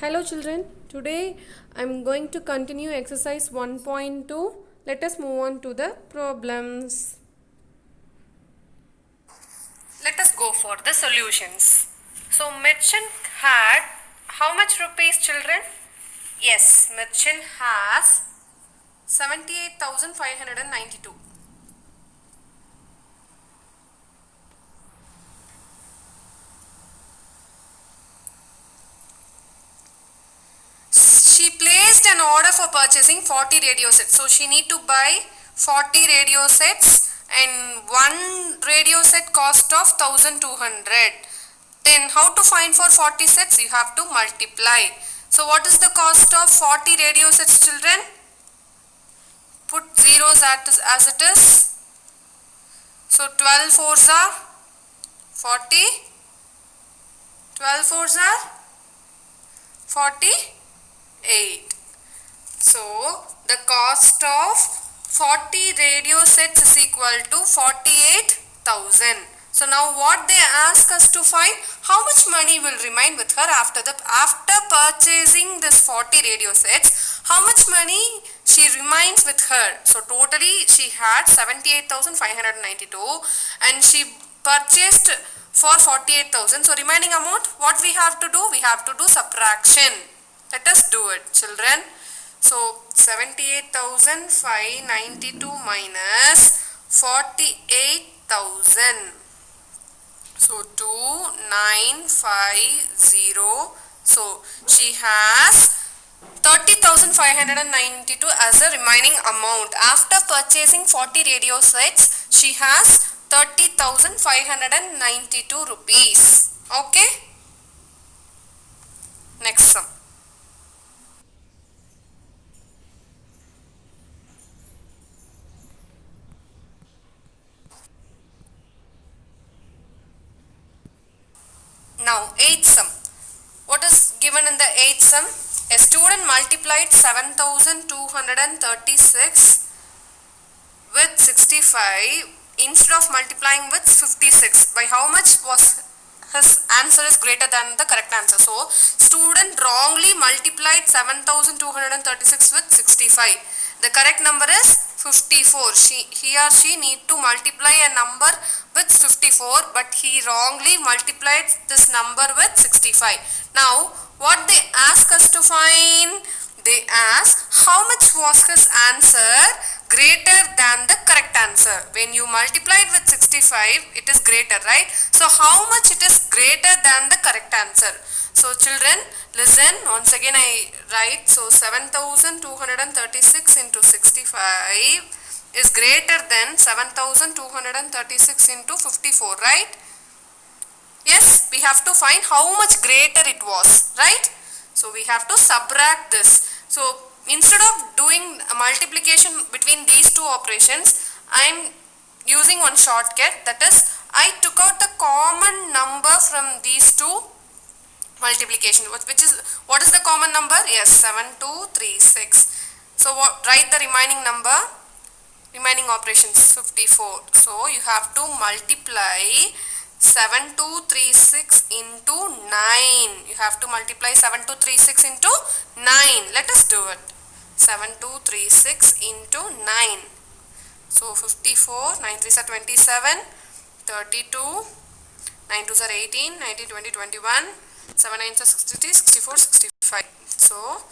Hello children, today I am going to continue exercise 1.2. Let us move on to the problems. Let us go for the solutions. So merchant had how much rupees children? Yes, merchant has 78,592. She placed an order for purchasing 40 radio sets. So she need to buy 40 radio sets and one radio set cost of 1200. Then how to find for 40 sets? You have to multiply. So what is the cost of 40 radio sets children? Put zeros as it is. So 12 fours are 40. 12 fours are 48. So the cost of 40 radio sets is equal to 48,000. So now what they ask us to find, how much money will remain with her after purchasing this 40 radio sets, how much money she remains with her. So totally she had 78,592 and she purchased for 48,000. So remaining amount, what we have to do? We have to do subtraction. Let us do it children. So 78,592 minus 48,000. So 2950. So she has 30,592 as a remaining amount. After purchasing 40 radio sets, she has 30,592 rupees. Okay. Next sum. Now, eighth sum. What is given in the eighth sum? A student multiplied 7,236 with 65 instead of multiplying with 56. By how much was his answer is greater than the correct answer? So, student wrongly multiplied 7,236 with 65. The correct number is 54. He or she need to multiply a number with 54, but he wrongly multiplied this number with 65. Now, what they ask us to find? They ask how much was his answer greater than the correct answer. When you multiply it with 65, it is greater, right? So, how much it is greater than the correct answer? So, children, listen, once again I write. So, 7,236 into 65 is greater than 7,236 into 54, right? Yes, we have to find how much greater it was, right? So, we have to subtract this. So, instead of doing a multiplication between these two operations, I am using one shortcut, that is, I took out the common number from these two multiplication, which is, what is the common number? Yes, 7236. So, write the remaining number, remaining operations 54. So, you have to multiply 7236 into 9. You have to multiply 7236 into 9. Let us do it. 7236 into 9. So 54, 9 3s are 27, 32, 9 2s are 18, 19, 20, 21, 7 9s are 63, 64, 65. So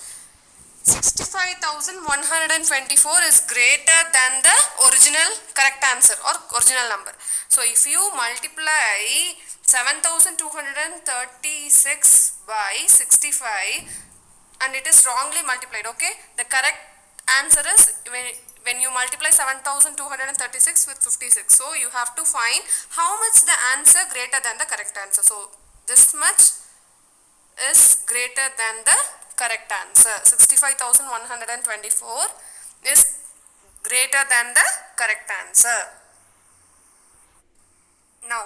65,124 is greater than the original correct answer or original number. So if you multiply 7,236 by 65 and it is wrongly multiplied, okay, the correct answer is when you multiply 7,236 with 56. So you have to find how much the answer greater than the correct answer. So this much is greater than the correct answer. 65,124 is greater than the correct answer. Now,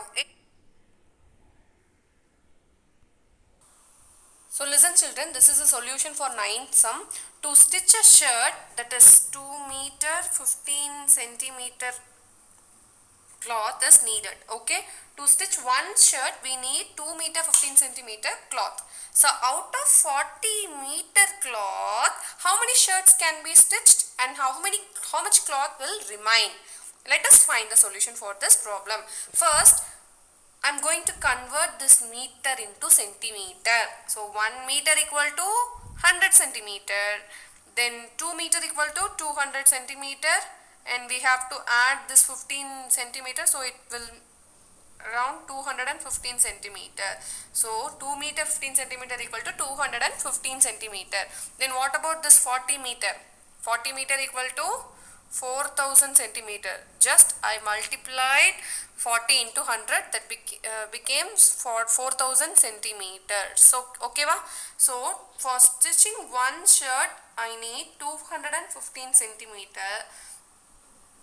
so listen children, this is a solution for ninth sum. To stitch a shirt, that is 2 meter 15 centimeter cloth is needed. Okay, To stitch one shirt, we need 2 meter 15 centimeter cloth. So out of 40 meter cloth, how many shirts can be stitched and how much cloth will remain? Let us find the solution for this problem. First, I am going to convert this meter into centimeter. So 1 meter equal to 100 centimeter. Then 2 meter equal to 200 centimeter. And we have to add this 15 centimeter. So it will around 215 centimeter. So 2 meter 15 centimeter equal to 215 centimeter. Then what about this 40 meter? 40 meter equal to 4000 centimeter. Just I multiplied 40 into 100, that becomes 4000 centimeter. So okay va? So for stitching one shirt I need 215 centimeter.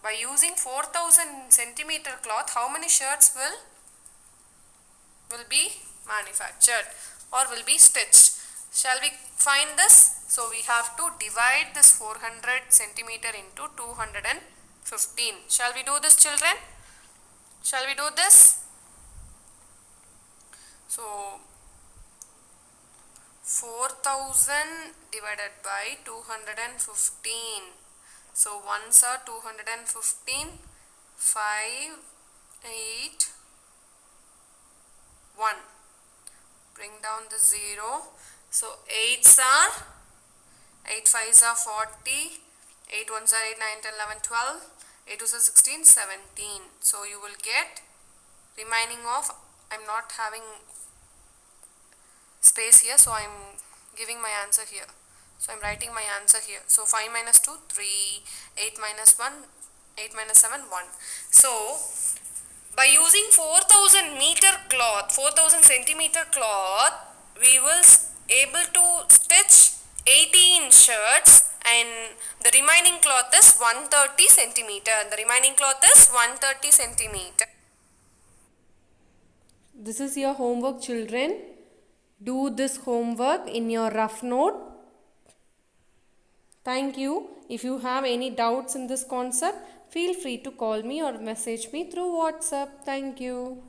By using 4000 centimeter cloth, how many shirts will be manufactured or will be stitched? Shall we find this? So we have to divide this 400 centimeter into 215. Shall we do this, children? Shall we do this? So 4000 divided by 215. So ones are 215, 5, 8, 1. Bring down the 0. So 8s are 8 5s are 40, 8 1s are 8, 9, 10, 11, 12, 8 2s are 16, 17. So you will get remaining of, I am not having space here, so I am giving my answer here. So I am writing my answer here. So 5 minus 2, 3, 8 minus 1, 8 minus 7, 1. So by using 4000 meter cloth, 4000 centimeter cloth, we will able to stitch 18 shirts and the remaining cloth is 130 centimeter. The remaining cloth is 130 centimeter. This is your homework, children. Do this homework in your rough note. Thank you. If you have any doubts in this concept, feel free to call me or message me through WhatsApp. Thank you.